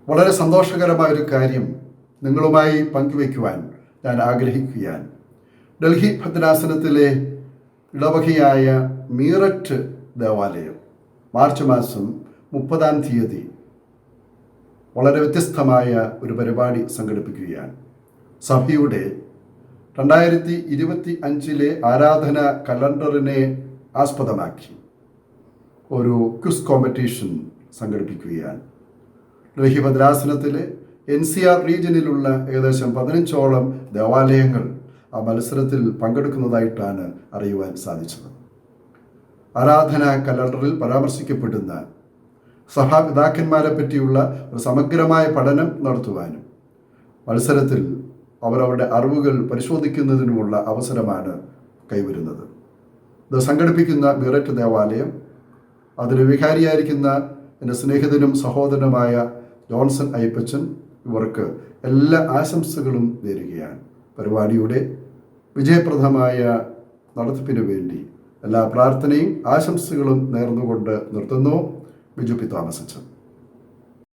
വളരെ സന്തോഷകരമായൊരു കാര്യം നിങ്ങളുമായി പങ്കുവയ്ക്കുവാൻ ഞാൻ ആഗ്രഹിക്കുകയാണ്. ഡൽഹി ഭദ്രാസനത്തിലെ ഇടവകയായ മീററ്റ് ദേവാലയം മാർച്ച് മാസം 30-ാം തീയതി വളരെ വ്യത്യസ്തമായ ഒരു പരിപാടി സംഘടിപ്പിക്കുകയാണ്. സഭയുടെ 2025 ആരാധന കലണ്ടറിനെ ആസ്പദമാക്കി ഒരു ക്വിസ് കോമ്പറ്റീഷൻ സംഘടിപ്പിക്കുകയാണ്. ഡൽഹി ഭദ്രാസനത്തിലെ NCR റീജിയനിലുള്ള ഏകദേശം 15ഓളം ദേവാലയങ്ങൾ ആ മത്സരത്തിൽ പങ്കെടുക്കുന്നതായിട്ടാണ് അറിയുവാൻ സാധിച്ചത്. ആരാധനാ കലണ്ടറിൽ പരാമർശിക്കപ്പെടുന്ന സഭാപിതാക്കന്മാരെ പറ്റിയുള്ള ഒരു സമഗ്രമായ പഠനം നടത്തുവാനും മത്സരത്തിൽ അവരവരുടെ അറിവുകൾ പരിശോധിക്കുന്നതിനുമുള്ള അവസരമാണ് കൈവരുന്നത്. ഇത് സംഘടിപ്പിക്കുന്ന മീററ്റ് ദേവാലയം, അതിൽ വികാരിയായിരിക്കുന്ന എൻ്റെ സ്നേഹിതനും സഹോദരനുമായ ജോൺസൺ അയ്യപ്പച്ചൻ, ഇവർക്ക് എല്ലാ ആശംസകളും നേരുകയാണ്. പരിപാടിയുടെ വിജയപ്രദമായ നടത്തിപ്പിന് വേണ്ടി എല്ലാ പ്രാർത്ഥനയും ആശംസകളും നേർന്നുകൊണ്ട് നിർത്തുന്നു. ബിജു പി തോമസ് അച്ഛൻ.